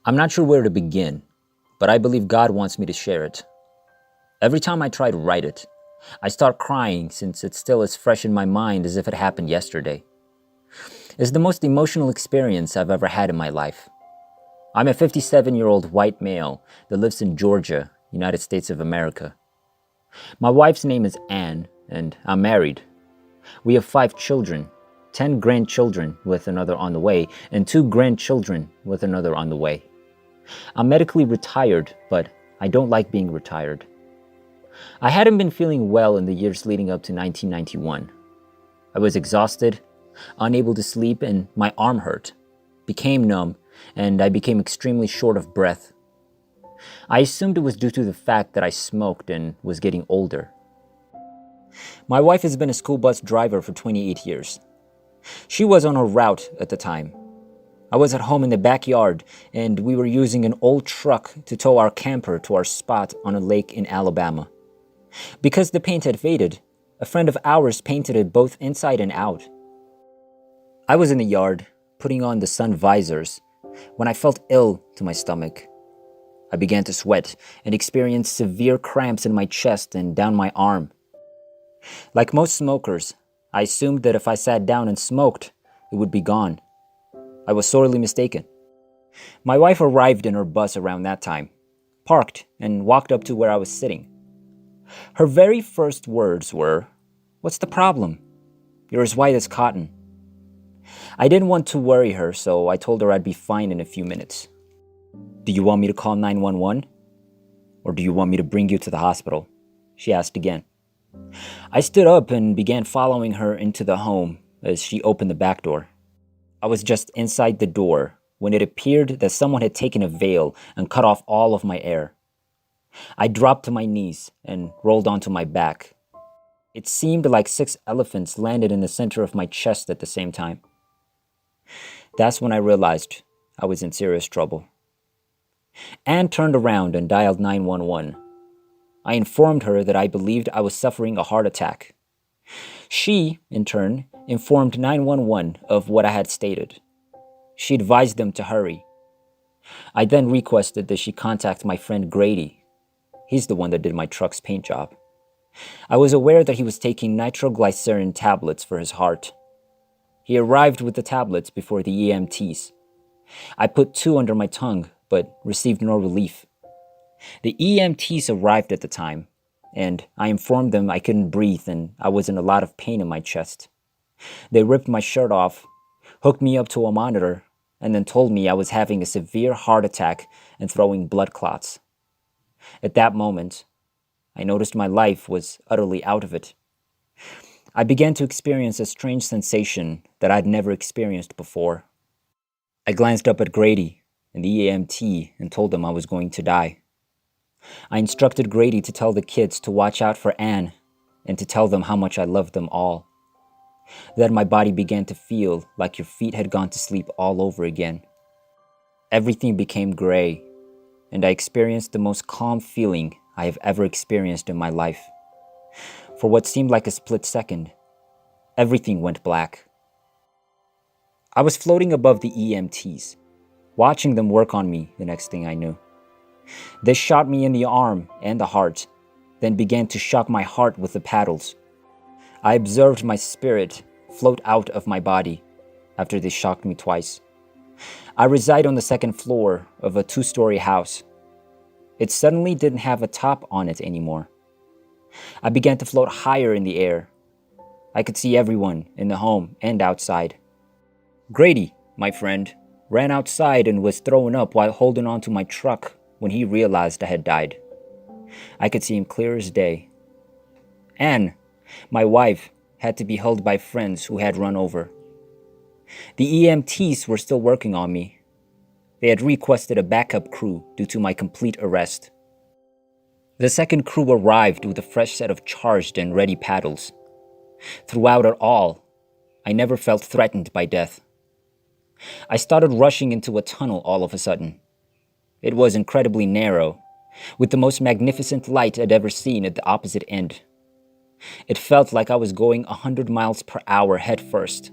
I'm not sure where to begin, but I believe God wants me to share it. Every time I try to write it, I start crying since it's still as fresh in my mind as if it happened yesterday. It's the most emotional experience I've ever had in my life. I'm a 57-year-old white male that lives in Georgia, United States of America. My wife's name is Anne, and I'm married. We have 5 children, 10 grandchildren with another on the way, and 2 grandchildren with another on the way. I'm medically retired, but I don't like being retired. I hadn't been feeling well in the years leading up to 1991. I was exhausted, unable to sleep, and my arm hurt, became numb, and I became extremely short of breath. I assumed it was due to the fact that I smoked and was getting older. My wife has been a school bus driver for 28 years. She was on her route at the time. I was at home in the backyard, and we were using an old truck to tow our camper to our spot on a lake in Alabama. Because the paint had faded, a friend of ours painted it both inside and out. I was in the yard, putting on the sun visors, when I felt ill to my stomach. I began to sweat and experienced severe cramps in my chest and down my arm. Like most smokers, I assumed that if I sat down and smoked, it would be gone. I was sorely mistaken. My wife arrived in her bus around that time, parked, and walked up to where I was sitting. Her very first words were, "What's the problem? You're as white as cotton." I didn't want to worry her, so I told her I'd be fine in a few minutes. "Do you want me to call 911? Or do you want me to bring you to the hospital?" she asked again. I stood up and began following her into the home as she opened the back door. I was just inside the door when it appeared that someone had taken a veil and cut off all of my air. I dropped to my knees and rolled onto my back. It seemed like 6 elephants landed in the center of my chest at the same time. That's when I realized I was in serious trouble. Anne turned around and dialed 911. I informed her that I believed I was suffering a heart attack. She, in turn, informed 911 of what I had stated. She advised them to hurry. I then requested that she contact my friend Grady. He's the one that did my truck's paint job. I was aware that he was taking nitroglycerin tablets for his heart. He arrived with the tablets before the EMTs. I put 2 under my tongue, but received no relief. The EMTs arrived at the time, and I informed them I couldn't breathe and I was in a lot of pain in my chest. They ripped my shirt off, hooked me up to a monitor, and then told me I was having a severe heart attack and throwing blood clots. At that moment, I noticed my life was utterly out of it. I began to experience a strange sensation that I'd never experienced before. I glanced up at Grady and the EMT and told them I was going to die. I instructed Grady to tell the kids to watch out for Anne and to tell them how much I loved them all. Then my body began to feel like your feet had gone to sleep all over again. Everything became gray, and I experienced the most calm feeling I have ever experienced in my life. For what seemed like a split second, everything went black. I was floating above the EMTs, watching them work on me the next thing I knew. They shot me in the arm and the heart, then began to shock my heart with the paddles. I observed my spirit float out of my body after they shocked me twice. I reside on the 2nd floor of a 2-story house. It suddenly didn't have a top on it anymore. I began to float higher in the air. I could see everyone in the home and outside. Grady, my friend, ran outside and was throwing up while holding onto my truck when he realized I had died. I could see him clear as day. Anne, my wife, had to be held by friends who had run over. The EMTs were still working on me. They had requested a backup crew due to my complete arrest. The 2nd crew arrived with a fresh set of charged and ready paddles. Throughout it all, I never felt threatened by death. I started rushing into a tunnel all of a sudden. It was incredibly narrow, with the most magnificent light I'd ever seen at the opposite end. It felt like I was going 100 miles per hour head first.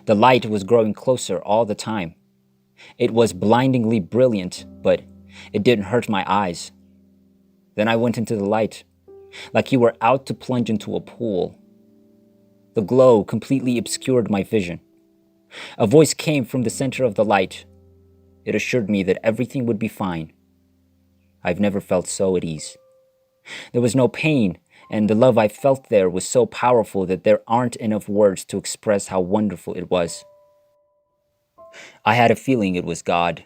The light was growing closer all the time. It was blindingly brilliant, but it didn't hurt my eyes. Then I went into the light, like you were out to plunge into a pool. The glow completely obscured my vision. A voice came from the center of the light. It assured me that everything would be fine. I've never felt so at ease. There was no pain, and the love I felt there was so powerful that there aren't enough words to express how wonderful it was. I had a feeling it was God.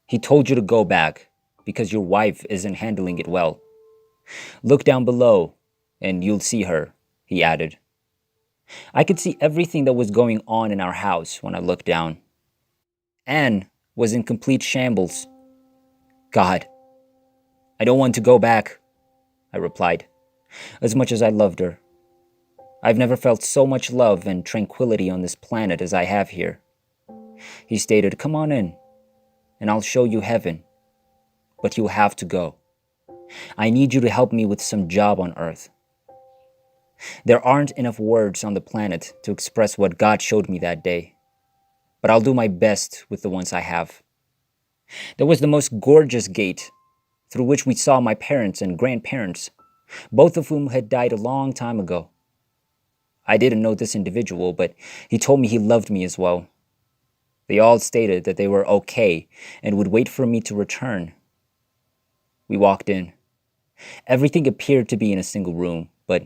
He told you to go back because your wife isn't handling it well. Look down below, and you'll see her, he added. I could see everything that was going on in our house when I looked down. Anne was in complete shambles. God, I don't want to go back, I replied, as much as I loved her. I've never felt so much love and tranquility on this planet as I have here. He stated, come on in, and I'll show you heaven. But you'll have to go. I need you to help me with some job on Earth. There aren't enough words on the planet to express what God showed me that day, but I'll do my best with the ones I have. There was the most gorgeous gate through which we saw my parents and grandparents, both of whom had died a long time ago. I didn't know this individual, but he told me he loved me as well. They all stated that they were okay and would wait for me to return. We walked in. Everything appeared to be in a single room, but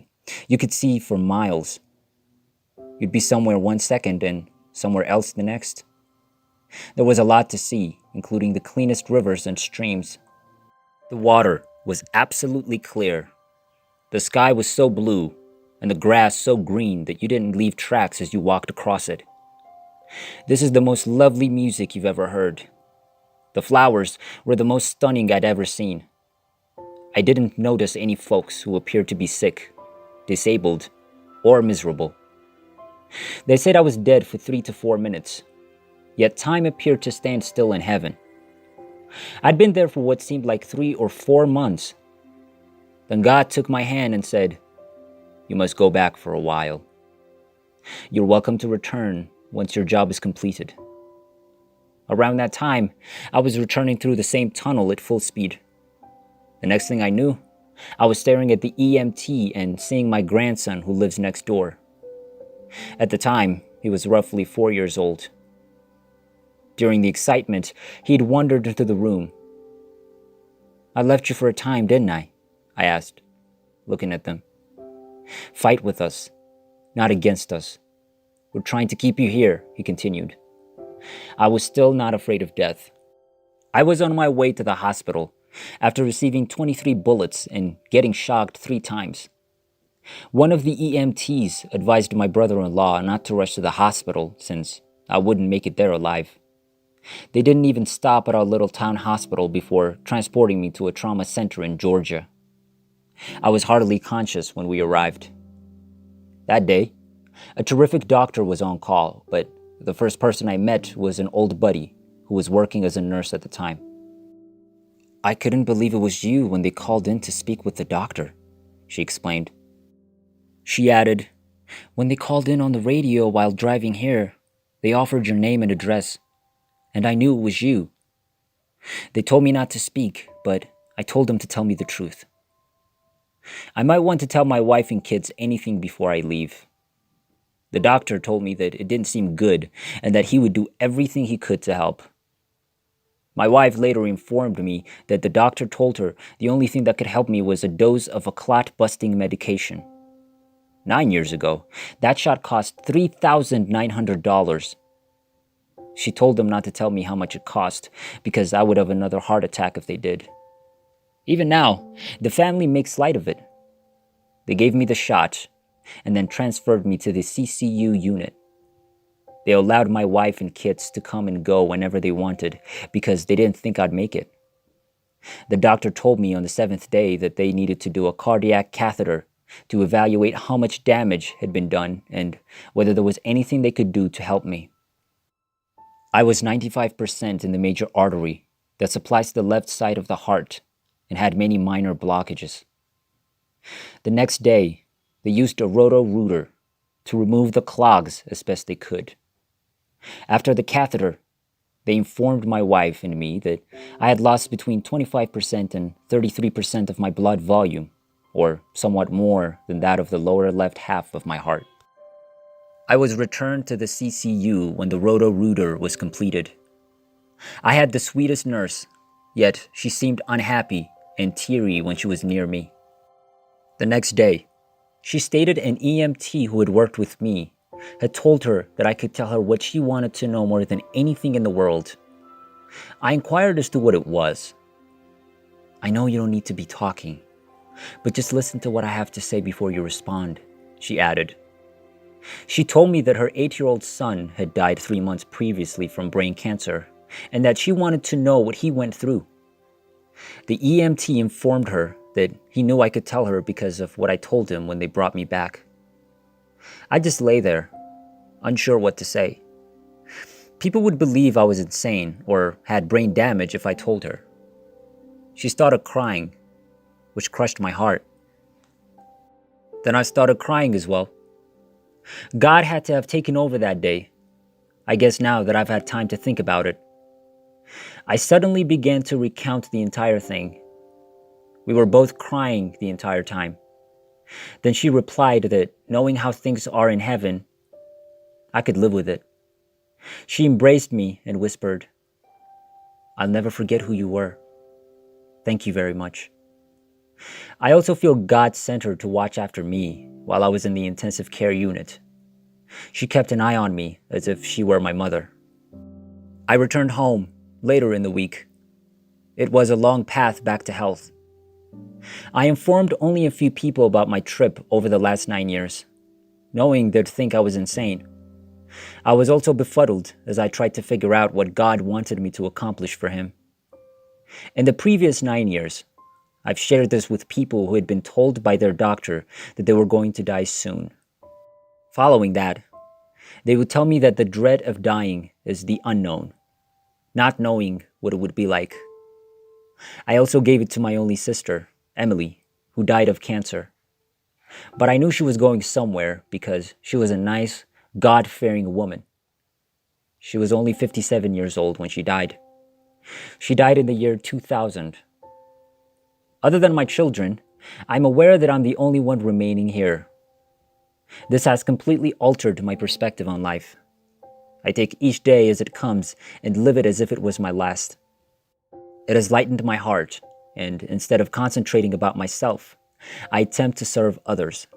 you could see for miles. You'd be somewhere one second and somewhere else the next. There was a lot to see, including the cleanest rivers and streams. The water was absolutely clear. The sky was so blue, and the grass so green that you didn't leave tracks as you walked across it. This is the most lovely music you've ever heard. The flowers were the most stunning I'd ever seen. I didn't notice any folks who appeared to be sick, disabled, or miserable. They said I was dead for 3 to 4 minutes, yet time appeared to stand still in heaven. I'd been there for what seemed like 3 or 4 months. Then God took my hand and said, you must go back for a while. You're welcome to return once your job is completed. Around that time, I was returning through the same tunnel at full speed. The next thing I knew, I was staring at the EMT and seeing my grandson who lives next door. At the time, he was roughly 4 years old. During the excitement, he'd wandered into the room. I left you for a time, didn't I? I asked, looking at them. Fight with us, not against us. We're trying to keep you here, he continued. I was still not afraid of death. I was on my way to the hospital after receiving 23 bullets and getting shocked 3 times. One of the EMTs advised my brother-in-law not to rush to the hospital since I wouldn't make it there alive. They didn't even stop at our little town hospital before transporting me to a trauma center in Georgia. I was hardly conscious when we arrived. That day, a terrific doctor was on call, but the first person I met was an old buddy who was working as a nurse at the time. I couldn't believe it was you when they called in to speak with the doctor, she explained. She added, when they called in on the radio while driving here, they offered your name and address, and I knew it was you. They told me not to speak, but I told them to tell me the truth. I might want to tell my wife and kids anything before I leave. The doctor told me that it didn't seem good and that he would do everything he could to help. My wife later informed me that the doctor told her the only thing that could help me was a dose of a clot-busting medication. 9 years ago, that shot cost $3,900. She told them not to tell me how much it cost because I would have another heart attack if they did. Even now, the family makes light of it. They gave me the shot and then transferred me to the CCU unit. They allowed my wife and kids to come and go whenever they wanted because they didn't think I'd make it. The doctor told me on the 7th day that they needed to do a cardiac catheter to evaluate how much damage had been done and whether there was anything they could do to help me. I was 95% in the major artery that supplies the left side of the heart and had many minor blockages. The next day, they used a roto-rooter to remove the clogs as best they could. After the catheter, They informed my wife and me that I had lost between 25% and 33% of my blood volume, or somewhat more than that of the lower left half of my heart. I was returned to the CCU when the roto-rooter was completed. I had the sweetest nurse, yet she seemed unhappy and teary when she was near me. The next day, she stated an EMT who had worked with me had told her that I could tell her what she wanted to know more than anything in the world. I inquired as to what it was. "I know you don't need to be talking, but just listen to what I have to say before you respond," she added. She told me that her 8-year-old son had died 3 months previously from brain cancer, and that she wanted to know what he went through. The EMT informed her that he knew I could tell her because of what I told him when they brought me back. I just lay there, unsure what to say. People would believe I was insane or had brain damage if I told her. She started crying, which crushed my heart. Then I started crying as well. God had to have taken over that day. I guess now that I've had time to think about it. I suddenly began to recount the entire thing. We were both crying the entire time. Then she replied that knowing how things are in heaven, I could live with it. She embraced me and whispered, "I'll never forget who you were. Thank you very much." I also feel God sent her to watch after me while I was in the intensive care unit. She kept an eye on me as if she were my mother. I returned home later in the week. It was a long path back to health. I informed only a few people about my trip over the last 9 years, knowing they'd think I was insane. I was also befuddled as I tried to figure out what God wanted me to accomplish for Him. In the previous 9 years, I've shared this with people who had been told by their doctor that they were going to die soon. Following that, they would tell me that the dread of dying is the unknown, not knowing what it would be like. I also gave it to my only sister, Emily, who died of cancer. But I knew she was going somewhere because she was a nice, God-fearing woman. She was only 57 years old when she died. She died in the year 2000. Other than my children, I'm aware that I'm the only one remaining here. This has completely altered my perspective on life. I take each day as it comes and live it as if it was my last. It has lightened my heart, and instead of concentrating about myself, I attempt to serve others.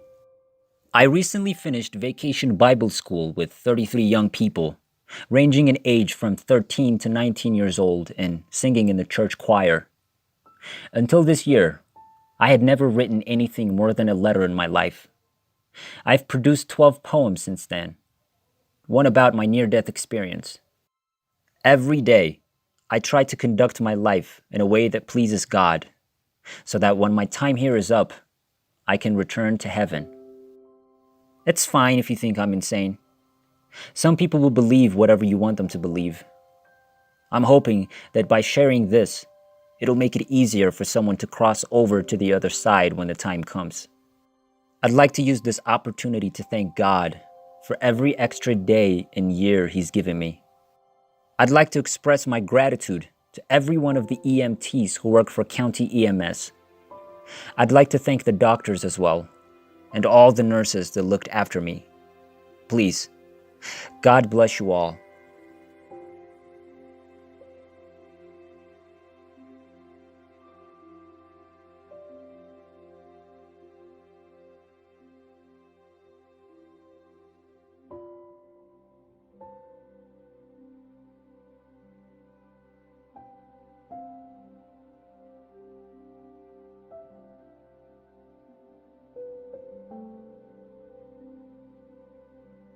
I recently finished Vacation Bible School with 33 young people, ranging in age from 13 to 19 years old and singing in the church choir. Until this year, I had never written anything more than a letter in my life. I've produced 12 poems since then, one about my near-death experience. Every day, I try to conduct my life in a way that pleases God, so that when my time here is up, I can return to heaven. It's fine if you think I'm insane. Some people will believe whatever you want them to believe. I'm hoping that by sharing this, it'll make it easier for someone to cross over to the other side when the time comes. I'd like to use this opportunity to thank God for every extra day and year He's given me. I'd like to express my gratitude to every one of the EMTs who work for County EMS. I'd like to thank the doctors as well, and all the nurses that looked after me. Please, God bless you all,